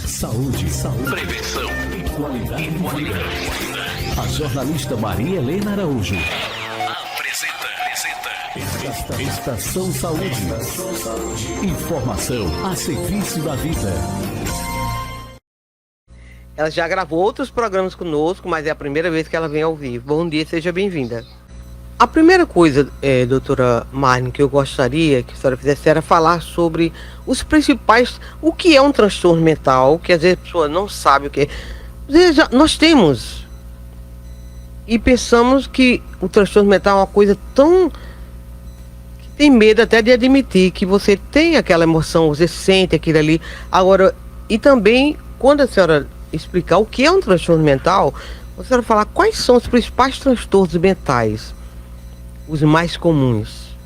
Saúde, prevenção e qualidade de vida. A jornalista Maria Helena Araújo apresenta Estação Saúde. Informação a serviço da vida. Ela já gravou outros programas conosco, mas é a primeira vez que ela vem ao vivo. Bom dia, seja bem-vinda. A primeira coisa, doutora Marne, que eu gostaria que a senhora fizesse era falar sobre os principais, o que é um transtorno mental, que às vezes a pessoa não sabe o que é. Às vezes nós temos e pensamos que o transtorno mental é uma coisa tão... que tem medo até de admitir que você tem aquela emoção, você sente aquilo ali. Agora, e também, quando a senhora explicar o que é um transtorno mental, a senhora falar quais são os principais transtornos mentais, os mais comuns.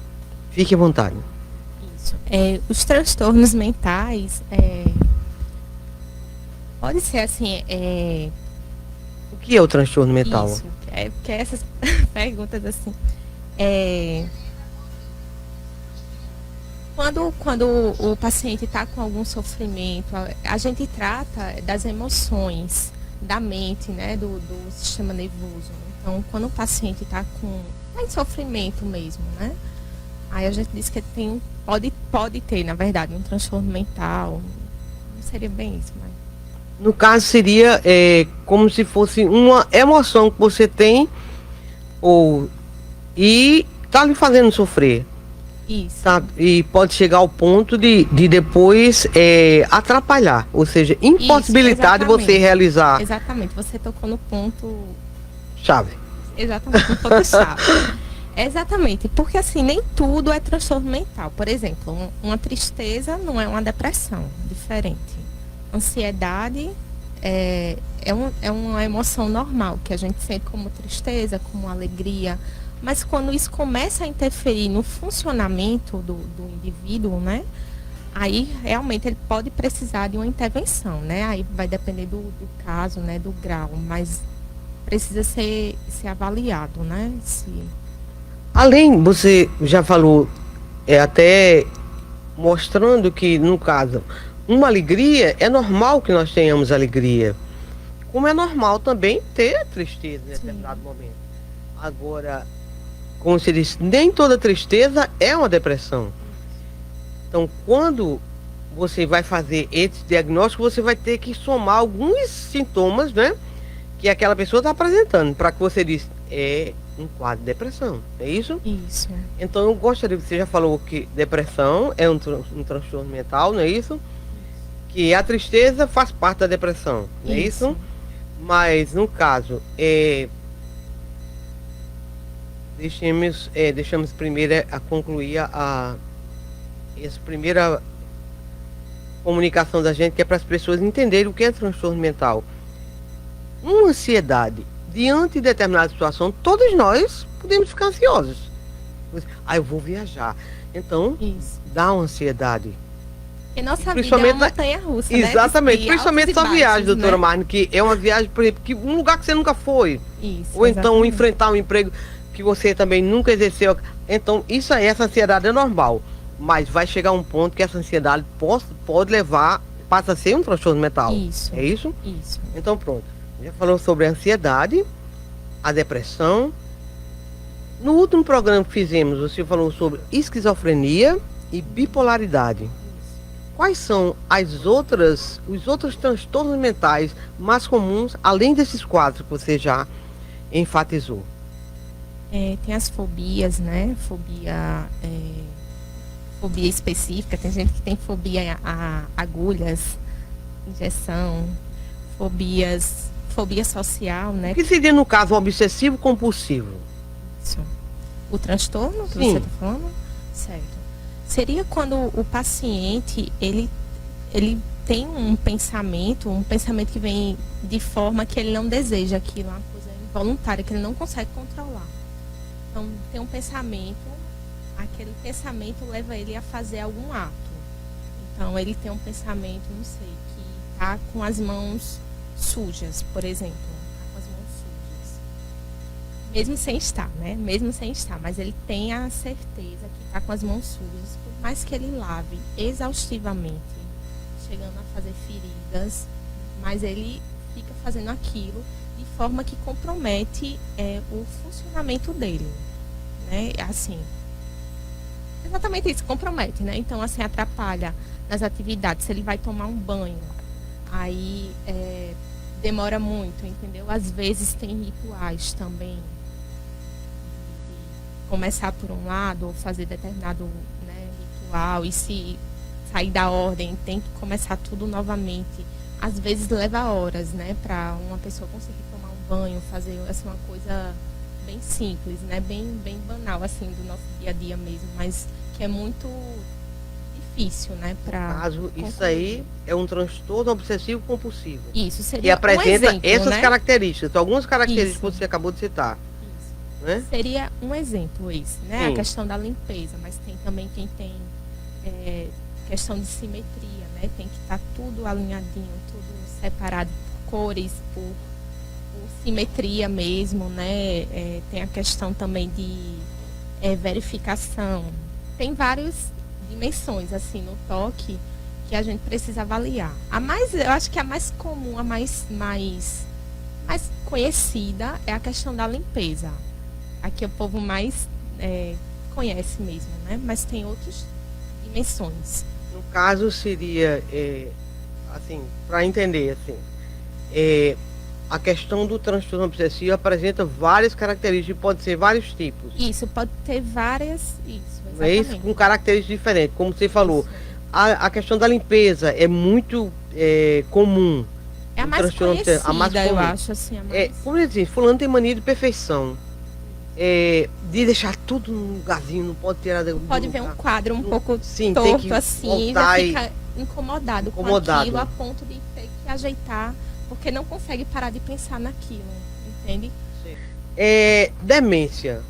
Fique à vontade. Isso. Os transtornos mentais, pode ser assim, o que é o transtorno mental? Isso, porque essas perguntas assim, quando o paciente está com algum sofrimento, a gente trata das emoções, da mente, né, do sistema nervoso. Então, quando o paciente está em sofrimento mesmo, né, aí a gente diz que pode ter, na verdade, um transtorno mental. Não seria bem isso, mas... No caso, seria como se fosse uma emoção que você tem e está lhe fazendo sofrer. Isso. Tá? E pode chegar ao ponto de depois atrapalhar, ou seja, impossibilitar de você realizar. Exatamente, você tocou no ponto... chave. Exatamente, no ponto chave. Exatamente, porque assim, nem tudo é transtorno mental. Por exemplo, uma tristeza não é uma depressão, diferente. Ansiedade é uma emoção normal, que a gente sente como tristeza, como alegria. Mas quando isso começa a interferir no funcionamento do indivíduo, né? Aí realmente ele pode precisar de uma intervenção, né? Aí vai depender do caso, né? Do grau, mas precisa ser avaliado, né? Além, você já falou, até mostrando que, no caso, uma alegria, é normal que nós tenhamos alegria. Como é normal também ter tristeza em determinado momento. Agora, como você disse, nem toda tristeza é uma depressão. Então, quando você vai fazer esse diagnóstico, você vai ter que somar alguns sintomas, né? Que aquela pessoa está apresentando, para que você diz, um quadro de depressão, é isso? Isso. Então, eu gostaria, você já falou que depressão é um transtorno mental, não é isso? Que a tristeza faz parte da depressão, não é isso? Mas, no caso, deixamos primeiro a concluir essa primeira comunicação da gente, que é para as pessoas entenderem o que é transtorno mental. Uma ansiedade diante de determinada situação, todos nós podemos ficar ansiosos. Eu vou viajar. Então, dá uma ansiedade. E nossa vida é uma montanha-russa, né? Exatamente, principalmente sua viagem, doutora, né? Marne, que é uma viagem, por exemplo, que um lugar que você nunca foi. Isso, ou então exatamente. enfrentar um emprego que você também nunca exerceu. Então, essa ansiedade é normal. Mas vai chegar um ponto que essa ansiedade pode levar, passa a ser um transtorno mental. Isso. É isso? Isso. Então, pronto. Já falou sobre a ansiedade, a depressão. No último programa que fizemos, você falou sobre esquizofrenia e bipolaridade. Quais são os outros transtornos mentais mais comuns, além desses quatro que você já enfatizou? Tem as fobias, né? Fobia específica. Tem gente que tem fobia a agulhas, injeção, fobia social, né? O que seria, no caso, obsessivo compulsivo? Isso. O transtorno que Sim. você está falando? Certo. Seria quando o paciente, ele tem um pensamento que vem de forma que ele não deseja aquilo, uma coisa involuntária, que ele não consegue controlar. Então, tem um pensamento, aquele pensamento leva ele a fazer algum ato. Então, ele tem um pensamento, não sei, que está com as mãos sujas, por exemplo. Está com as mãos sujas. Mesmo sem estar, né? Mesmo sem estar. Mas ele tem a certeza que está com as mãos sujas. Por mais que ele lave exaustivamente, chegando a fazer feridas, mas ele fica fazendo aquilo de forma que compromete o funcionamento dele, né? Assim, exatamente isso, compromete, né? Então, assim, atrapalha nas atividades. Se ele vai tomar um banho, aí demora muito, entendeu? Às vezes tem rituais também, de começar por um lado ou fazer determinado, né, ritual, e se sair da ordem tem que começar tudo novamente. Às vezes leva horas, né, para uma pessoa conseguir tomar um banho, fazer assim, uma coisa bem simples, né, bem banal, assim, do nosso dia a dia mesmo, mas que é muito difícil, né, para Caso, isso aí é um transtorno obsessivo compulsivo. Isso E seria apresenta um exemplo, essas né? características. Então, algumas características Isso. que você acabou de citar. Isso. Né? Seria um exemplo esse, né? Sim. A questão da limpeza, mas tem também quem tem questão de simetria, né? Tem que estar tudo alinhadinho, tudo separado por cores, por simetria mesmo, né? Tem a questão também de verificação. Tem várias dimensões, assim, no toque que a gente precisa avaliar. Eu acho que a mais comum, a mais conhecida é a questão da limpeza. Aqui o povo mais conhece mesmo, né? Mas tem outras dimensões. No caso, seria, assim, para entender, assim, a questão do transtorno obsessivo apresenta várias características, pode ser vários tipos. Isso, pode ter várias. Isso, Não é isso? exatamente. Com características diferentes, como você falou. A questão da limpeza é muito comum. É a O mais transtorno conhecida, obsessivo, a mais eu comum. acho, assim, a mais... Como eu disse, fulano tem mania de perfeição. De deixar tudo num lugarzinho, não pode tirar do Pode ver um lugar. quadro um pouco Sim, tem que torto, assim, e já voltar e- fica incomodado com Incomodado. aquilo, a ponto de ter que ajeitar, porque não consegue parar de pensar naquilo, entende? Demência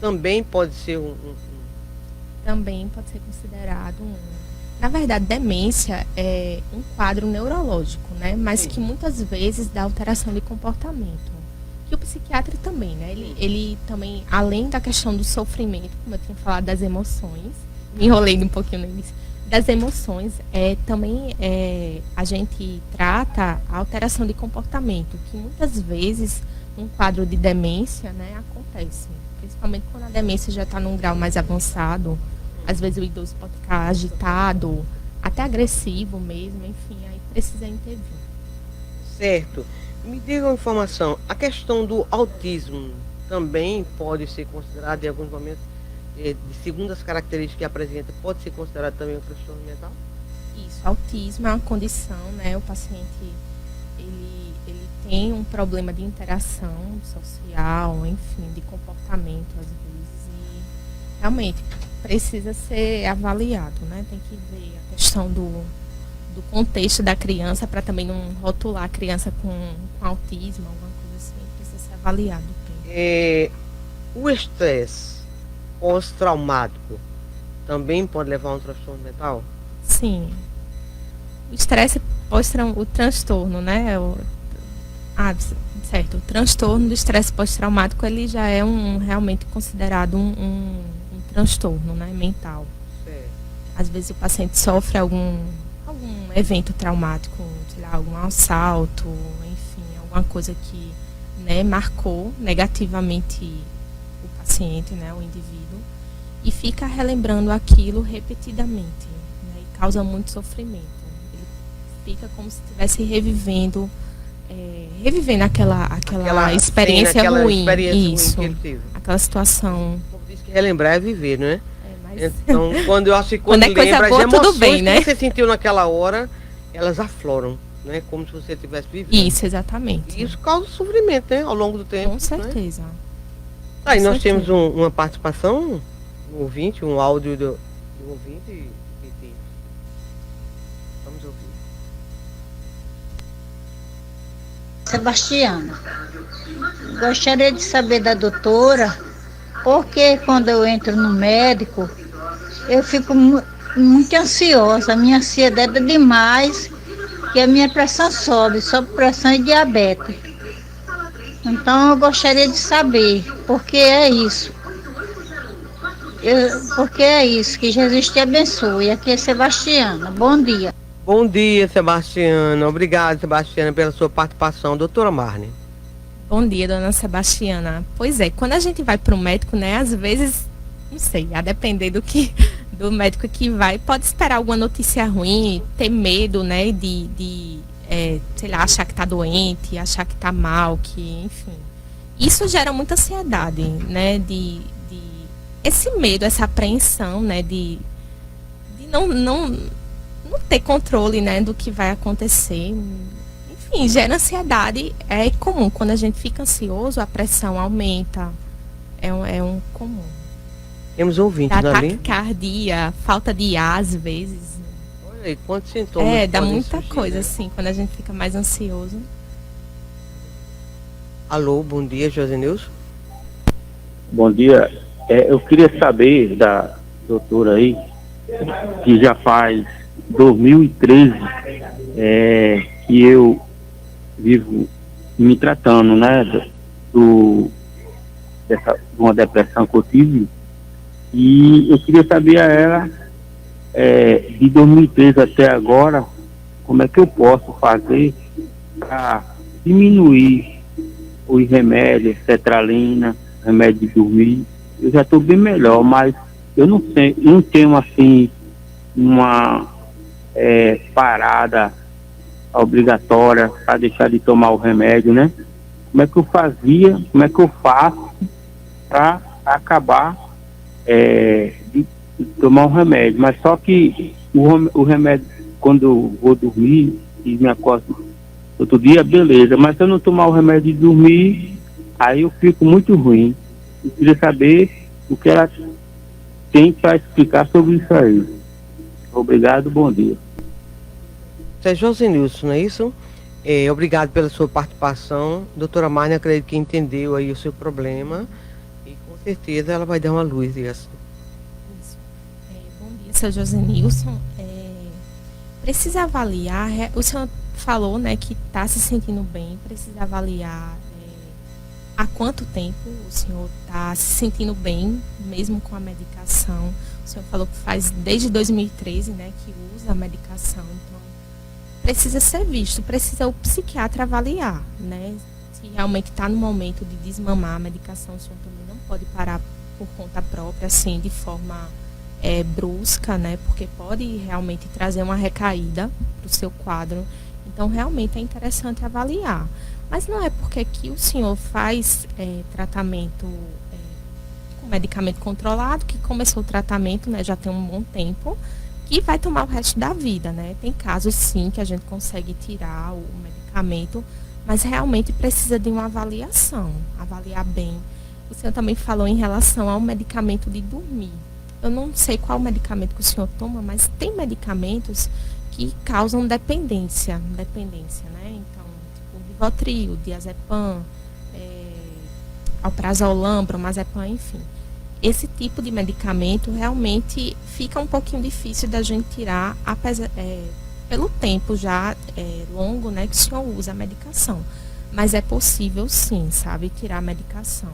também pode ser Também pode ser considerado Na verdade, demência é um quadro neurológico, né? Mas Sim. que muitas vezes dá alteração de comportamento. E o psiquiatra também, né? Ele também, além da questão do sofrimento, como eu tinha falado, das emoções, me enrolei um pouquinho no início, das emoções, também a gente trata a alteração de comportamento, que muitas vezes um quadro de demência, né, acontece. Principalmente quando a demência já está num grau mais avançado. Às vezes o idoso pode ficar agitado, até agressivo mesmo, enfim, aí precisa intervir. certo. Me diga uma informação, a questão do autismo também pode ser considerada em alguns momentos, segundo as características que apresenta, pode ser considerado também um transtorno mental? Isso, autismo é uma condição, né? O paciente, ele tem um problema de interação social, enfim, de comportamento às vezes, e realmente precisa ser avaliado, né? Tem que ver a questão do contexto da criança, para também não rotular a criança com autismo, alguma coisa assim, precisa ser avaliado. O estresse pós-traumático também pode levar a um transtorno mental? Sim. O estresse o transtorno, né? Certo. O transtorno do estresse pós-traumático, ele já é realmente considerado um transtorno, né, mental. Certo. Às vezes o paciente sofre algum evento traumático, sei lá, algum assalto, enfim, alguma coisa que, né, marcou negativamente o paciente, né, o indivíduo, e fica relembrando aquilo repetidamente, né, e causa muito sofrimento. Ele fica como se estivesse revivendo aquela experiência aquela ruim, experiência isso, ruim que ele teve. aquela situação. Como diz que relembrar é viver, não é? Mas Então, quando eu acho que Quando é coisa lembra boa, as tudo emoções bem, que né? você sentiu naquela hora, elas afloram, né? Como se você estivesse vivendo. Isso, exatamente. E isso causa sofrimento, né? Ao longo do tempo. Com certeza. Né? Aí nós certeza. temos uma participação do ouvinte, um áudio do ouvinte. Vamos ouvir. Sebastiana, gostaria de saber da doutora porque quando eu entro no médico eu fico muito ansiosa, a minha ansiedade é demais e a minha pressão sobe pressão e diabetes. Então eu gostaria de saber por que é isso. Porque é isso, que Jesus te abençoe. Aqui é Sebastiana. Bom dia. Bom dia, Sebastiana. Obrigado, Sebastiana, pela sua participação. Doutora Marne. Bom dia, dona Sebastiana. Pois é, quando a gente vai para o médico, né, às vezes, não sei, a depender do médico que vai, pode esperar alguma notícia ruim, ter medo, né, sei lá, achar que está doente, achar que está mal, enfim. Isso gera muita ansiedade, né, esse medo, essa apreensão, né, de não ter controle, né, do que vai acontecer. Enfim, gera ansiedade. É comum, quando a gente fica ansioso, a pressão aumenta. É um comum. Temos ouvintes na linha? Taquicardia, falta de ar, às vezes. Olha aí, quantos sintomas Dá podem muita surgir, coisa, né? assim, quando a gente fica mais ansioso. Alô, bom dia, Josenilson. Bom dia. Eu queria saber da doutora aí, que já faz 2013 que eu vivo me tratando, né, de uma depressão que eu tive, e eu queria saber a ela, de 2013 até agora, como é que eu posso fazer para diminuir os remédios, cetralina, remédio de dormir. Eu já estou bem melhor, mas eu não tenho assim uma parada obrigatória para deixar de tomar o remédio, né? Como é que eu faço para acabar de tomar o remédio? Mas só que o remédio, quando eu vou dormir e me acordo outro dia, beleza, mas se eu não tomar o remédio de dormir, aí eu fico muito ruim. Eu queria saber o que ela tem para explicar sobre isso aí. Obrigado, bom dia. Você é Josenilson, não é isso? Obrigado pela sua participação. Doutora Marne, acredito que entendeu aí o seu problema e com certeza ela vai dar uma luz disso. Isso. Bom dia, seu Josenilson. Precisa avaliar, o senhor falou, né, que está se sentindo bem, precisa avaliar há quanto tempo o senhor está se sentindo bem, mesmo com a medicação. O senhor falou que faz desde 2013, né, que usa a medicação, então precisa ser visto, precisa o psiquiatra avaliar, né, se realmente está no momento de desmamar a medicação. O senhor também não pode parar por conta própria, assim, de forma brusca, né, porque pode realmente trazer uma recaída para o seu quadro. Então, realmente é interessante avaliar. Mas não é porque que o senhor faz tratamento com medicamento controlado, que começou o tratamento, né, já tem um bom tempo, que vai tomar o resto da vida, né? Tem casos, sim, que a gente consegue tirar o medicamento, mas realmente precisa de uma avaliação, avaliar bem. O senhor também falou em relação ao medicamento de dormir. Eu não sei qual medicamento que o senhor toma, mas tem medicamentos que causam dependência, né? Então, tipo, Rivotril, diazepam, alprazolam, bromazepam, enfim. Esse tipo de medicamento realmente fica um pouquinho difícil da gente tirar, pelo tempo já longo, né, que o senhor usa a medicação. Mas é possível, sim, sabe, tirar a medicação.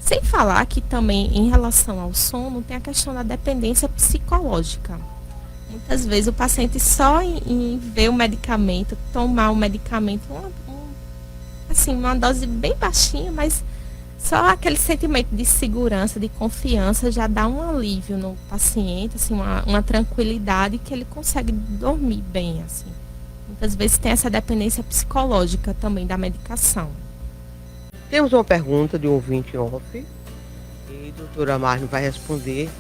Sem falar que também, em relação ao sono, tem a questão da dependência psicológica. Muitas vezes o paciente só em ver o medicamento, tomar o medicamento, uma dose bem baixinha, mas só aquele sentimento de segurança, de confiança, já dá um alívio no paciente, assim, uma tranquilidade que ele consegue dormir bem, assim. Muitas vezes tem essa dependência psicológica também da medicação. Temos uma pergunta de um ouvinte off e a doutora Marne vai responder.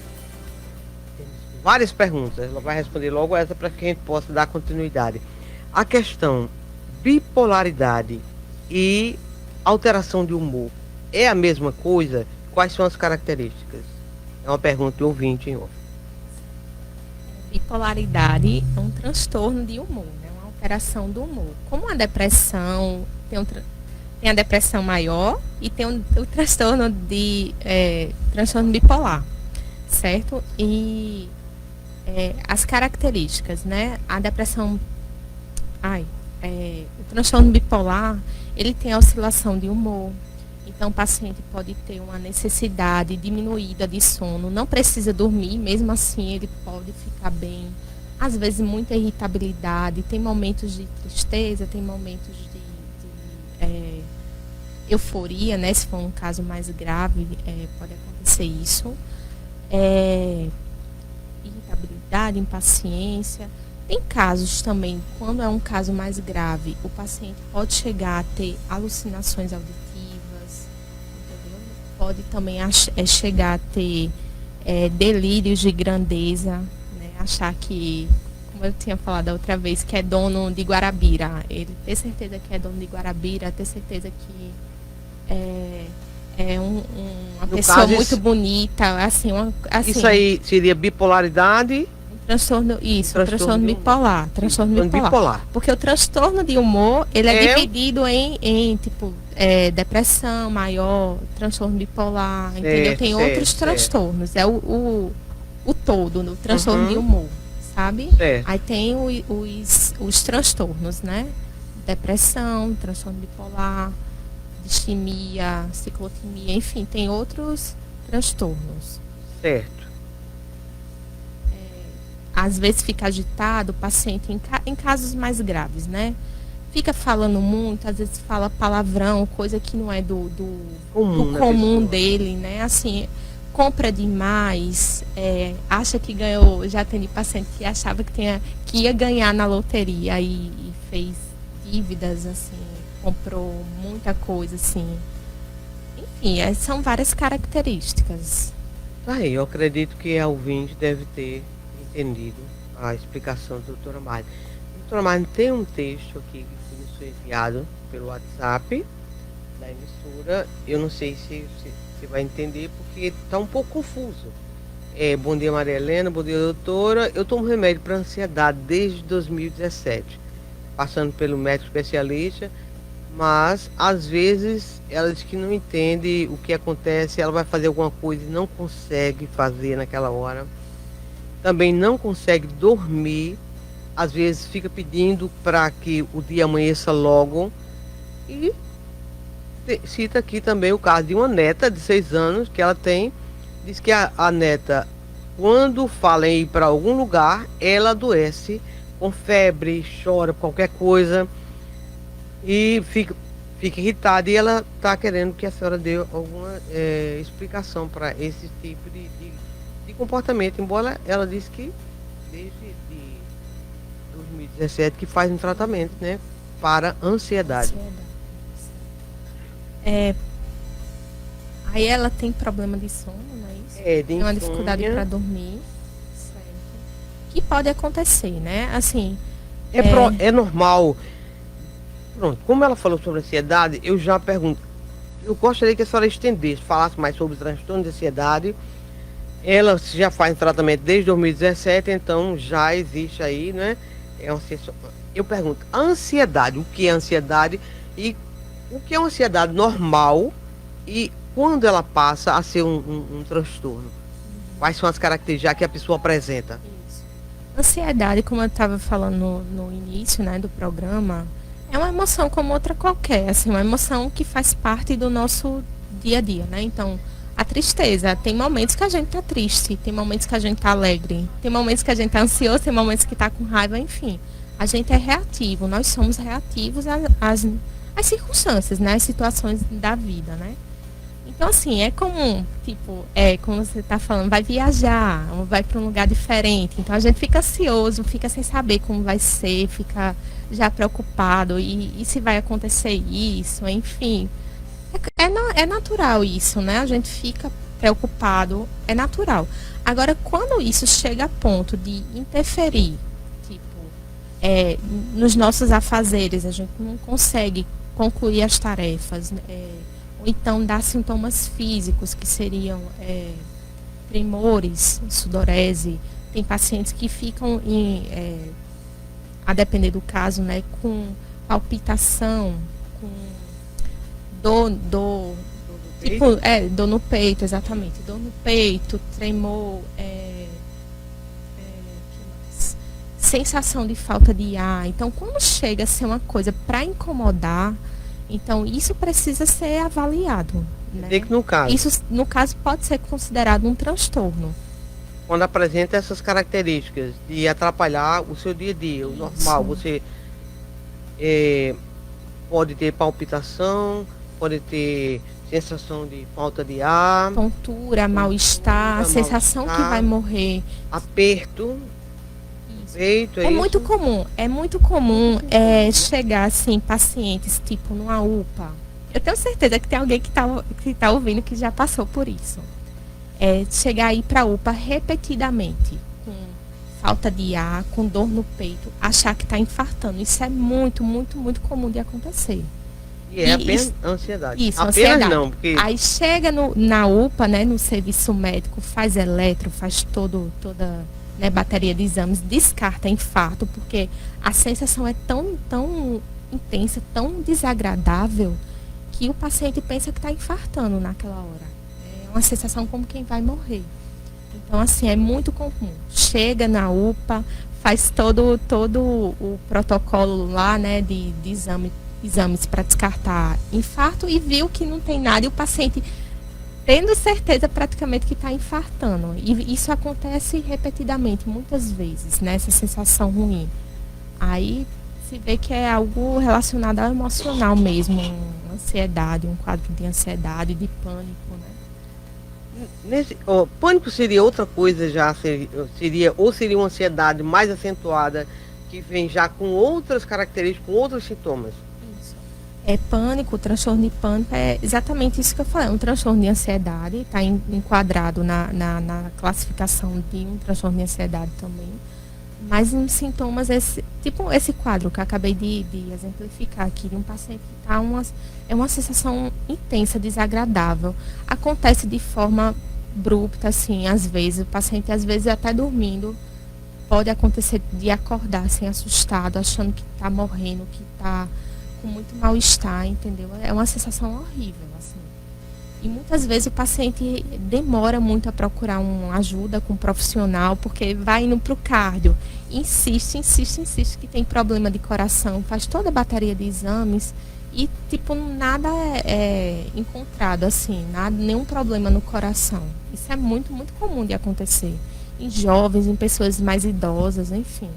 Temos várias perguntas, ela vai responder logo essa para que a gente possa dar continuidade. A questão bipolaridade e alteração de humor é a mesma coisa? Quais são as características? É uma pergunta de um ouvinte em off. Bipolaridade é um transtorno de humor, né? Uma alteração do humor. Como a depressão tem a depressão maior e tem o transtorno transtorno bipolar, certo? E as características, né? A depressão, o transtorno bipolar, ele tem a oscilação de humor. Então, o paciente pode ter uma necessidade diminuída de sono, não precisa dormir, mesmo assim ele pode ficar bem. Às vezes, muita irritabilidade, tem momentos de tristeza, tem momentos de euforia, né? Se for um caso mais grave, pode acontecer isso. Irritabilidade, impaciência. Tem casos também, quando é um caso mais grave, o paciente pode chegar a ter alucinações auditivas, entendeu? Pode também chegar a ter delírios de grandeza, né? Achar que, como eu tinha falado da outra vez, que é dono de Guarabira. Ele ter certeza que é dono de Guarabira, ter certeza que uma No pessoa caso, muito bonita, assim, Isso aí seria bipolaridade. transtorno Transtorno bipolar, transtorno bipolar. Porque o transtorno de humor, ele é dividido em tipo, depressão maior, transtorno bipolar, entendeu? Tem outros transtornos, é o todo, no transtorno de humor, sabe? Aí tem os transtornos, né? Depressão, transtorno bipolar, distimia, ciclotimia, enfim, tem outros transtornos. Certo. Às vezes fica agitado o paciente em casos mais graves, né? Fica falando muito, às vezes fala palavrão, coisa que não é do comum dele, né? Assim, compra demais, acha que ganhou, já tem paciente que achava que ia ganhar na loteria e fez dívidas, assim, comprou muita coisa, assim. Enfim, são várias características. Aí, eu acredito que a ouvinte deve ter entendido a explicação da doutora Mari. Doutora Mari, tem um texto aqui que foi enviado pelo WhatsApp da emissora. Eu não sei se você vai entender, porque está um pouco confuso. Bom dia, Maria Helena. Bom dia, doutora. Eu tomo remédio para ansiedade desde 2017, passando pelo médico especialista, mas às vezes ela diz que não entende o que acontece, ela vai fazer alguma coisa e não consegue fazer naquela hora. Também não consegue dormir, às vezes fica pedindo para que o dia amanheça logo. E cita aqui também o caso de uma neta de 6 anos que ela tem. Diz que a neta, quando fala em ir para algum lugar, ela adoece com febre, chora, qualquer coisa, e fica irritada. E ela está querendo que a senhora dê alguma explicação para esse tipo de comportamento, embora ela disse que desde 2017 que faz um tratamento, né, para ansiedade. Aí ela tem problema de sono, não é isso? Tem uma dificuldade para dormir, certo? Que pode acontecer, né? Assim, é normal. Pronto, como ela falou sobre ansiedade, eu já pergunto, eu gostaria que a senhora estendesse, falasse mais sobre o transtorno de ansiedade. Ela já faz tratamento desde 2017, então já existe aí, né? Eu pergunto, a ansiedade, o que é ansiedade e o que é uma ansiedade normal e quando ela passa a ser um transtorno? Quais são as características que a pessoa apresenta? Isso. Ansiedade, como eu estava falando no início, né, do programa, é uma emoção como outra qualquer, assim, uma emoção que faz parte do nosso dia a dia, né? Então, a tristeza, tem momentos que a gente tá triste, tem momentos que a gente tá alegre, tem momentos que a gente tá ansioso, tem momentos que tá com raiva, enfim. A gente é reativo, nós somos reativos às circunstâncias, né? Às situações da vida, né? Então, assim, é comum, tipo, como você tá falando, vai viajar, vai para um lugar diferente. Então, a gente fica ansioso, fica sem saber como vai ser, fica já preocupado, e se vai acontecer isso, enfim. É natural isso, né? A gente fica preocupado, é natural. Agora, quando isso chega a ponto de interferir, tipo, nos nossos afazeres, a gente não consegue concluir as tarefas, ou então dá sintomas físicos, que seriam tremores, sudorese. Tem pacientes que ficam, a depender do caso, né, com palpitação, com dor tipo, dor no peito, exatamente, dor no peito, tremor, sensação de falta de ar. Então, quando chega a ser uma coisa para incomodar, Então, isso precisa ser avaliado. Né? Dizer que no caso, Isso, no caso, pode ser considerado um transtorno. quando apresenta essas características de atrapalhar o seu dia a dia, o normal, você pode ter palpitação, pode ter sensação de falta de ar, Tontura, mal-estar, a sensação que mal-estar. vai morrer. aperto no Isso. peito, É muito isso? comum, chegar assim, pacientes, tipo, numa UPA. Eu tenho certeza que tem alguém que tá ouvindo que já passou por isso. Chegar aí pra UPA repetidamente, com falta de ar, com dor no peito, achar que tá infartando. Isso é muito, muito, muito comum de acontecer. E é E apenas isso- ansiedade. Isso, Apenas ansiedade. não, porque Aí chega na UPA, né, no serviço médico, faz eletro, faz toda né, bateria de exames, descarta infarto, porque a sensação é tão intensa, tão desagradável, que o paciente pensa que está infartando naquela hora. É uma sensação como quem vai morrer. Então, assim, é muito comum. Chega na UPA, faz todo o protocolo lá, né, de exames para descartar infarto e viu que não tem nada e o paciente tendo certeza praticamente que está infartando. E isso acontece repetidamente, muitas vezes, né, essa sensação ruim. Aí se vê que é algo relacionado ao emocional mesmo, ansiedade, um quadro de ansiedade, de pânico, né? pânico seria outra coisa já, seria uma ansiedade mais acentuada, que vem já com outras características, com outros sintomas. Isso. Pânico, transtorno de pânico, é exatamente isso que eu falei, um transtorno de ansiedade, está enquadrado na classificação de um transtorno de ansiedade também. Mas em sintomas, tipo esse quadro que eu acabei de exemplificar aqui, de um paciente que está é uma sensação intensa, desagradável. Acontece de forma abrupta, assim, às vezes, o paciente, às vezes, até dormindo, pode acontecer de acordar, assim, assustado, achando que está morrendo, que está com muito mal-estar, entendeu? É uma sensação horrível, assim. E muitas vezes o paciente demora muito a procurar uma ajuda com um profissional, porque vai indo para o cardio, insiste que tem problema de coração, faz toda a bateria de exames e, tipo, nada é encontrado, assim, nenhum problema no coração. Isso é muito, muito comum de acontecer. Em jovens, em pessoas mais idosas, enfim.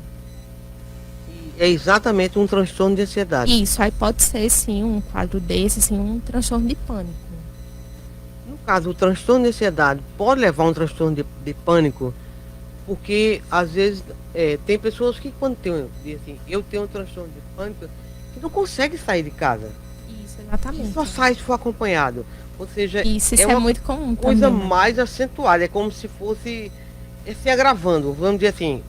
E é exatamente um transtorno de ansiedade. Isso, aí pode ser, sim, um quadro desse, assim, um transtorno de pânico. No caso, o transtorno de ansiedade pode levar a um transtorno de pânico, porque às vezes tem pessoas que quando assim, eu tenho um transtorno de pânico, que não consegue sair de casa. Isso, E exatamente. só sai se for acompanhado. Ou seja, Isso é uma muito comum coisa também, né? mais acentuada, é como se fosse se agravando, vamos dizer assim,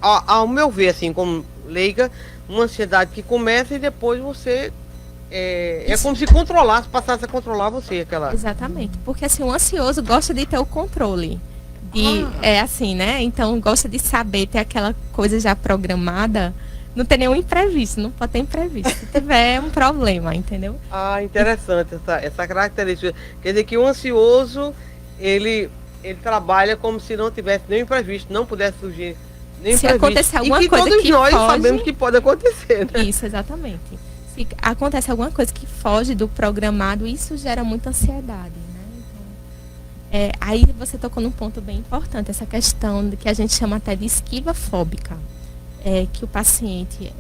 ao meu ver, assim, como leiga, uma ansiedade que começa e depois você é como se controlasse, passasse a controlar você, aquela. Exatamente, porque assim, o ansioso gosta de ter o controle. Assim, né? Então gosta de saber, ter aquela coisa já programada. Não tem nenhum imprevisto, não pode ter imprevisto. Se tiver, é um problema, entendeu? Ah, interessante essa característica. Quer dizer que o ansioso, ele trabalha como se não tivesse nenhum imprevisto, não pudesse surgir nenhum Se imprevisto. acontecer alguma e que coisa todos que nós foge- sabemos que pode acontecer, né? Isso, exatamente. Se acontece alguma coisa que foge do programado, isso gera muita ansiedade, né? Então, aí você tocou num ponto bem importante, essa questão que a gente chama até de esquiva fóbica. Que o paciente,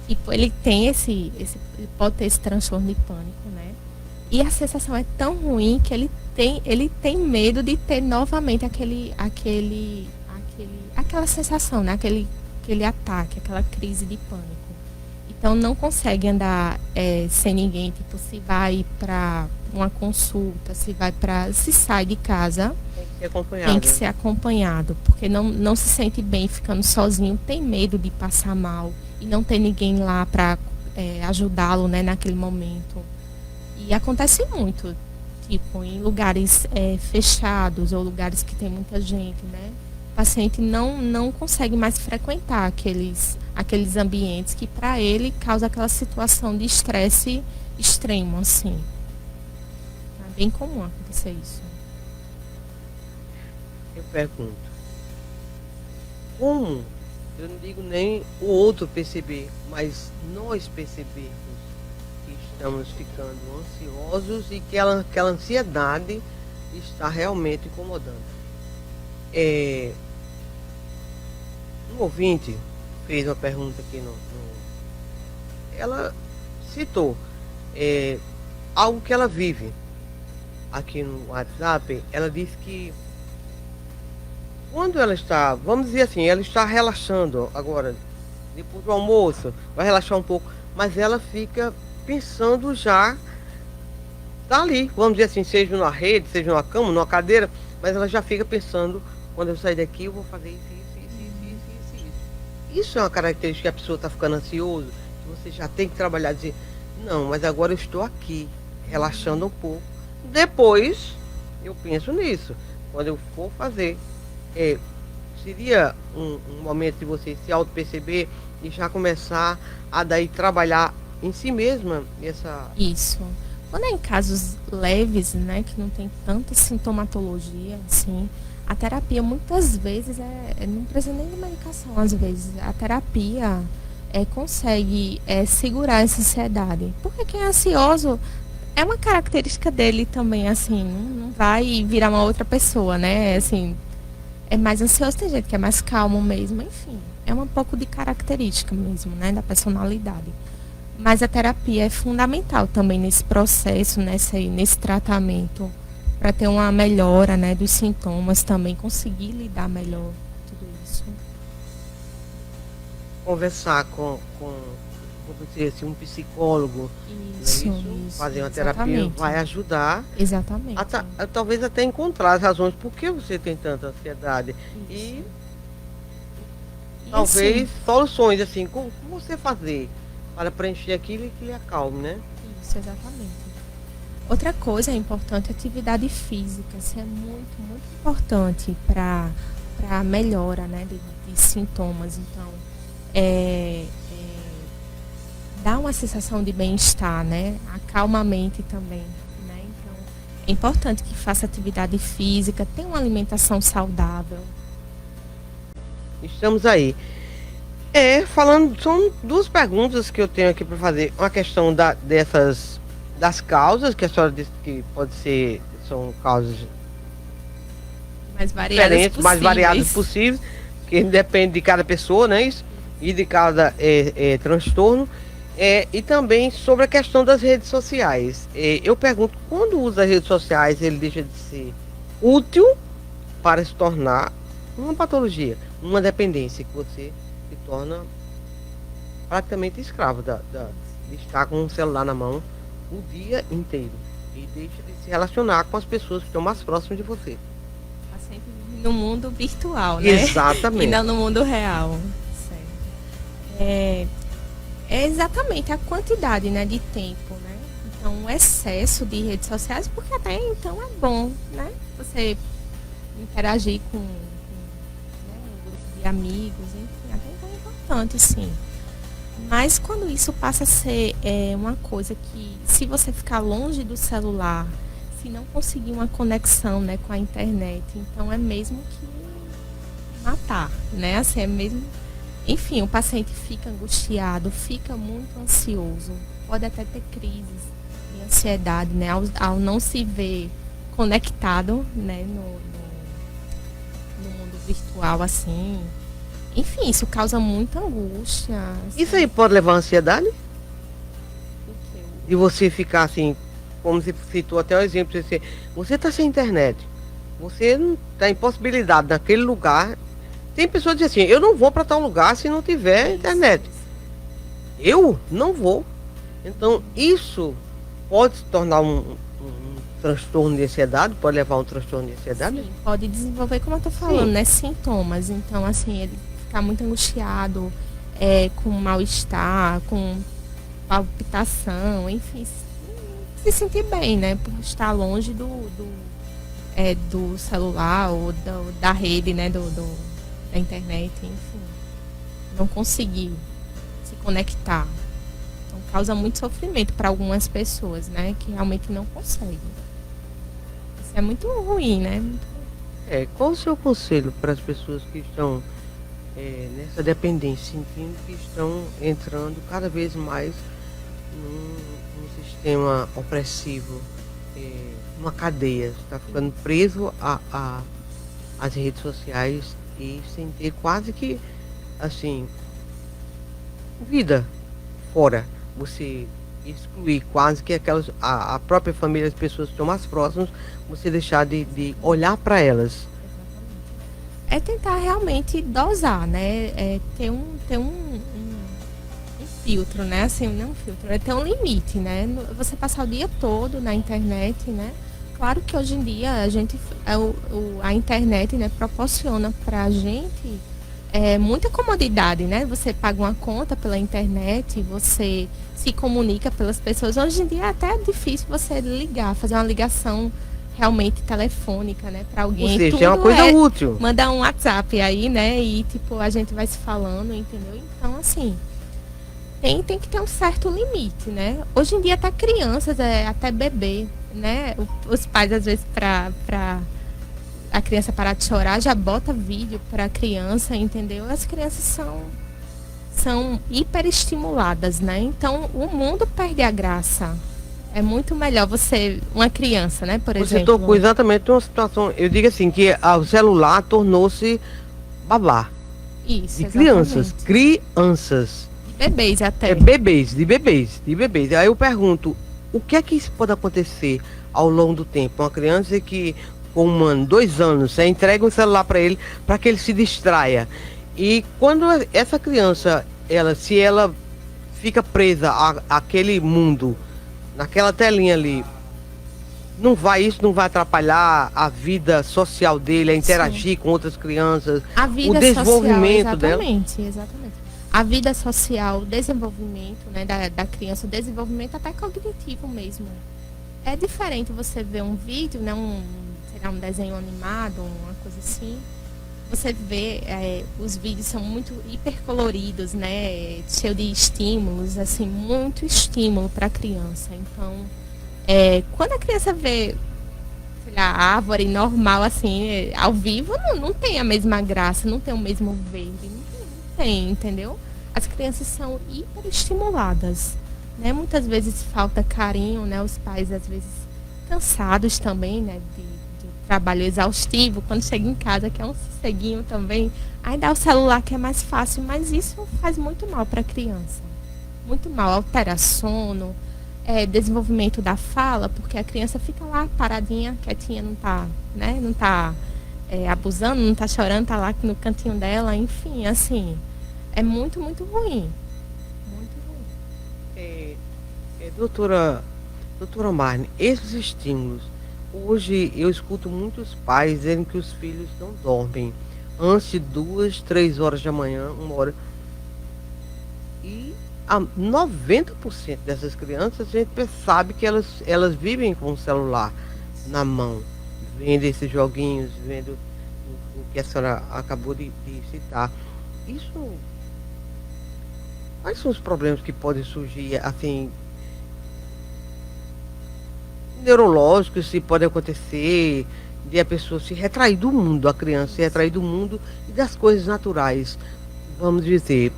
tipo, ele tem ele pode ter esse transtorno de pânico, né? E a sensação é tão ruim que ele tem medo de ter novamente aquela sensação, né? Aquele ataque, aquela crise de pânico. Então não consegue andar sem ninguém, tipo, se vai para uma consulta, se sai de casa, Tem que ser acompanhado. tem que ser acompanhado, porque não se sente bem ficando sozinho, tem medo de passar mal e não ter ninguém lá para ajudá-lo, né, naquele momento. E acontece muito, tipo, em lugares fechados ou lugares que tem muita gente, né? O paciente não consegue mais frequentar aqueles ambientes que para ele causa aquela situação de estresse extremo, assim. É bem comum acontecer isso. Eu pergunto, como, eu não digo nem o outro perceber, mas nós percebermos que estamos ficando ansiosos e que aquela ansiedade está realmente incomodando. É, um ouvinte fez uma pergunta aqui ela citou algo que ela vive aqui no WhatsApp. Ela disse que quando ela está, vamos dizer assim, ela está relaxando agora, depois do almoço, vai relaxar um pouco, mas ela fica pensando já, tá ali, vamos dizer assim, seja numa rede, seja numa cama, numa cadeira, mas ela já fica pensando, quando eu sair daqui eu vou fazer isso. Isso é uma característica que a pessoa está ficando ansioso, que você já tem que trabalhar, dizer, não, mas agora eu estou aqui, relaxando um pouco. Depois, eu penso nisso. Quando eu for fazer, seria um momento de você se auto-perceber e já começar a daí trabalhar em si mesma essa... Isso. Quando é em casos leves, né, que não tem tanta sintomatologia, assim, a terapia muitas vezes não precisa nem de medicação, às vezes. A terapia consegue segurar essa ansiedade. Porque quem é ansioso é uma característica dele também, assim, não vai virar uma outra pessoa, né? Assim, é mais ansioso, tem gente que é mais calmo mesmo, enfim. É um pouco de característica mesmo, né, da personalidade. Mas a terapia é fundamental também nesse processo, nesse tratamento, para ter uma melhora, né, dos sintomas também, conseguir lidar melhor com tudo isso. Conversar com vamos dizer assim, um psicólogo, Isso, fazer uma terapia exatamente. vai ajudar Exatamente. talvez até encontrar as razões por que você tem tanta ansiedade. E talvez assim, soluções, assim, como você fazer para preencher aquilo que lhe acalme, né? isso, exatamente. Outra coisa importante é a atividade física. Isso é muito, muito importante para a melhora, né, de sintomas. Então, dá uma sensação de bem-estar, né? Acalma a mente também, né? Então, é importante que faça atividade física, tenha uma alimentação saudável. Estamos aí. Falando, são duas perguntas que eu tenho aqui para fazer. Uma questão das causas, que a senhora disse que são causas Mais variadas diferentes, possíveis. mais variadas possíveis, que depende de cada pessoa, né? Isso, e de cada transtorno. E também sobre a questão das redes sociais. Eu pergunto, quando usa as redes sociais, ele deixa de ser útil para se tornar uma patologia, uma dependência, que você se torna praticamente escravo de estar com um celular na mão o dia inteiro e deixa de se relacionar com as pessoas que estão mais próximas de você. Tá sempre no mundo virtual, né? Exatamente. E não no mundo real. Certo. É exatamente a quantidade, né, de tempo, né? Então, o excesso de redes sociais, porque até então é bom, né? Você interagir com um grupo de amigos, enfim, até então é importante, sim. Mas quando isso passa a ser uma coisa que, se você ficar longe do celular, se não conseguir uma conexão, né, com a internet, então é mesmo que matar, né? Assim, é mesmo... Enfim, o paciente fica angustiado, fica muito ansioso, pode até ter crises de ansiedade, né? Ao não se ver conectado, né, no mundo virtual, assim. Enfim, isso causa muita angústia. Assim. Isso aí pode levar à ansiedade? De você ficar assim, como você citou até o exemplo, você está sem internet, você não está impossibilidade naquele lugar. Tem pessoas que dizem assim, eu não vou para tal lugar se não tiver internet. Eu não vou. Então, isso pode se tornar um transtorno de ansiedade, pode levar a um transtorno de ansiedade? Sim, pode desenvolver, como eu estou falando, né, sintomas. Então, assim, ele ficar muito angustiado, com mal-estar, com palpitação, enfim, se sentir bem, né, por estar longe do celular ou da rede, né, da internet, enfim, não conseguir se conectar. Então causa muito sofrimento para algumas pessoas, né, que realmente não conseguem. Isso é muito ruim, né? Qual o seu conselho para as pessoas que estão nessa dependência, sentindo que estão entrando cada vez mais num sistema opressivo, uma cadeia, está ficando preso às redes sociais e sem ter quase que, assim, vida fora. Você excluir quase que a própria família, as pessoas que estão mais próximas, você deixar de olhar para elas. É tentar realmente dosar, né? Ter um filtro, né? Assim, não um filtro, é ter um limite, né? Você passar o dia todo na internet, né? Claro que hoje em dia a internet, né, proporciona pra gente muita comodidade, né? Você paga uma conta pela internet, você se comunica pelas pessoas. Hoje em dia é até difícil você ligar, fazer uma ligação realmente telefônica, né, para alguém. Ou seja, Tudo é uma coisa útil. Mandar um WhatsApp aí, né, e tipo, a gente vai se falando, entendeu? Então, assim, tem que ter um certo limite, né? Hoje em dia até crianças, até bebê, né? Os pais, às vezes, para a criança parar de chorar, já bota vídeo para a criança, entendeu? As crianças são hiperestimuladas, né? Então, o mundo perde a graça. É muito melhor uma criança, né, por Você exemplo. tocou exatamente uma situação, eu digo assim, que o celular tornou-se babá. Isso, De crianças, exatamente. crianças. Bebês até. De bebês. Aí eu pergunto, o que é que isso pode acontecer ao longo do tempo? Uma criança que, com 1 ano, 2 anos, você entrega um celular para ele que ele se distraia. E quando essa criança, se ela fica presa àquele mundo, naquela telinha ali, isso não vai atrapalhar a vida social dele, a interagir com outras crianças, A vida o desenvolvimento social, dela. exatamente. A vida social, o desenvolvimento, né, da criança, o desenvolvimento até cognitivo mesmo. É diferente você ver um vídeo, né, sei lá, um desenho animado, uma coisa assim. Você vê, os vídeos são muito hipercoloridos, né, cheio de estímulos, assim, muito estímulo para a criança. Então, quando a criança vê, sei lá, a árvore normal, assim, ao vivo, não tem a mesma graça, não tem o mesmo verde, não tem, entendeu? As crianças são hiperestimuladas, né? Muitas vezes falta carinho, né? Os pais, às vezes, cansados também, né? De trabalho exaustivo, quando chega em casa, que é um sosseguinho também, aí dá o celular que é mais fácil, mas isso faz muito mal para a criança. Muito mal, altera sono, desenvolvimento da fala, porque a criança fica lá paradinha, quietinha, não tá, né? Não tá abusando, não tá chorando, tá lá no cantinho dela, enfim, assim, é muito, muito ruim. Muito ruim. Doutora Marne, esses estímulos, hoje eu escuto muitos pais dizendo que os filhos não dormem antes de 2, 3 horas da manhã, 1 hora. E 90% dessas crianças, a gente sabe que elas vivem com o celular na mão, vendo esses joguinhos, vendo o que a senhora acabou de citar. Quais são os problemas que podem surgir, assim, neurológicos, se pode acontecer, de a pessoa se retrair do mundo, a criança se retrair do mundo e das coisas naturais? Vamos dizer,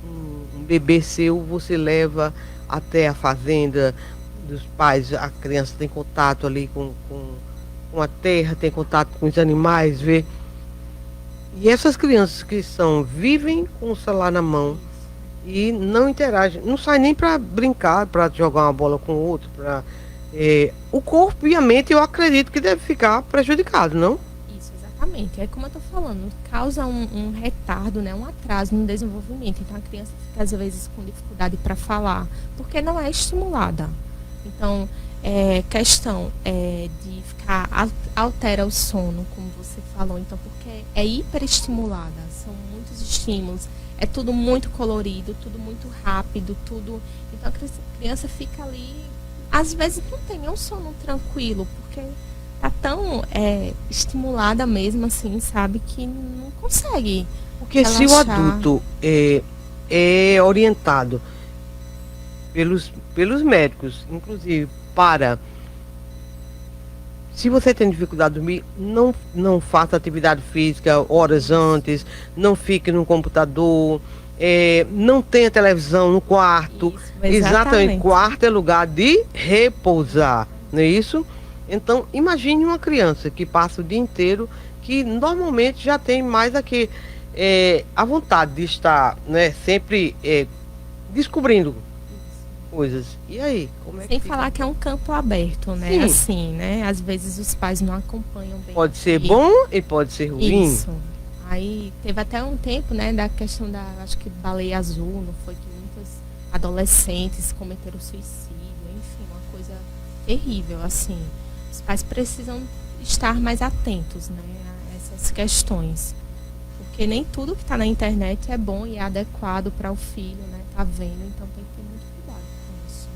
um bebê seu, você leva até a fazenda dos pais, a criança tem contato ali com a terra, tem contato com os animais, vê. E essas crianças que vivem com o celular na mão e não interagem, não saem nem para brincar, para jogar uma bola com o outro, o corpo e a mente, eu acredito que deve ficar prejudicado, não? Isso, exatamente. É como eu estou falando, causa um retardo, né, um atraso no desenvolvimento. Então a criança fica às vezes com dificuldade para falar, porque não é estimulada. Então, questão de ficar, altera o sono, como você falou, então, porque é hiperestimulada, são muitos estímulos, é tudo muito colorido, tudo muito rápido, tudo. Então a criança fica ali, às vezes não tem um sono tranquilo, porque tá tão estimulada mesmo, assim, sabe, que não consegue. Porque se o adulto é orientado pelos médicos, inclusive, se você tem dificuldade de dormir, não faça atividade física horas antes, não fique no computador, não tenha televisão no quarto. Isso, Exatamente. Quarto é lugar de repousar, não é isso? Então, imagine uma criança que passa o dia inteiro, que normalmente já tem mais aqui a vontade de estar, né, sempre descobrindo coisas. E aí, como é Sem que falar que é um campo aberto, né? Sim. Assim, né? Às vezes os pais não acompanham bem. pode ser E- bom e pode ser ruim? Isso. Aí teve até um tempo, né, da questão da, acho que baleia azul, não foi que muitas adolescentes cometeram suicídio, enfim, uma coisa terrível, assim. Os pais precisam estar mais atentos, né, a essas questões. Porque nem tudo que está na internet é bom e é adequado para o filho, né, tá vendo, então tem que ter muito cuidado com isso.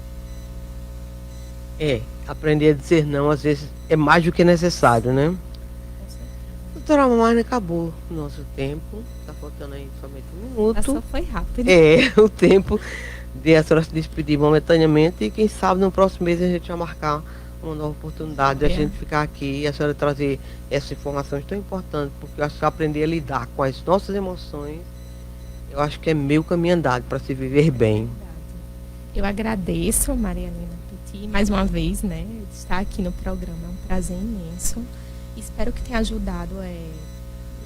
Aprender a dizer não, às vezes, é mais do que necessário, né? Com certeza. Doutora Marne, acabou o nosso tempo. Tá faltando aí somente um minuto. Essa foi rápida. O tempo de a senhora se despedir momentaneamente e quem sabe no próximo mês a gente vai marcar uma nova oportunidade de a gente ficar aqui e a senhora trazer essas informações tão importantes, porque eu acho que aprender a lidar com as nossas emoções, eu acho que é meu caminho andado para se viver bem. Eu agradeço, Maria Helena Petit, mais uma vez, né, de estar aqui no programa. É um prazer imenso. Espero que tenha ajudado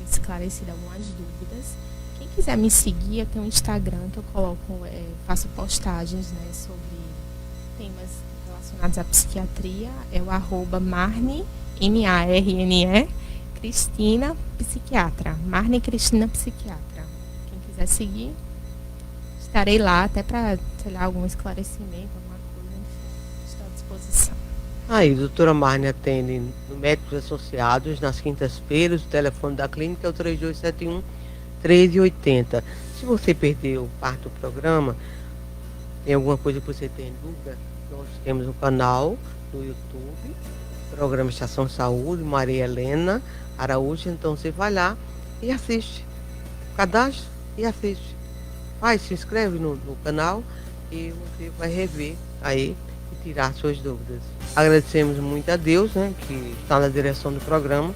esclarecido algumas dúvidas. Quem quiser me seguir, eu tenho um Instagram que eu coloco, faço postagens, né, sobre temas relacionados à psiquiatria. É o @Marne, MARNE, Cristina Psiquiatra. Marne Cristina Psiquiatra. Quem quiser seguir, estarei lá até para, sei lá, algum esclarecimento, alguma coisa, enfim, estou à disposição. Aí, doutora Marne atende no Médicos Associados nas quintas-feiras. O telefone da clínica é o 3271-1380. Se você perdeu parte do programa, tem alguma coisa que você tem dúvida, nós temos um canal no YouTube, programa Estação Saúde, Maria Helena Araújo. Então você vai lá e assiste. Cadastra e assiste. Se inscreve no canal e você vai rever aí e tirar suas dúvidas. Agradecemos muito a Deus, né, que está na direção do programa,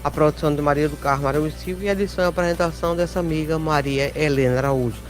a produção de Maria do Carmo Araújo Silva e a edição e apresentação dessa amiga Maria Helena Araújo.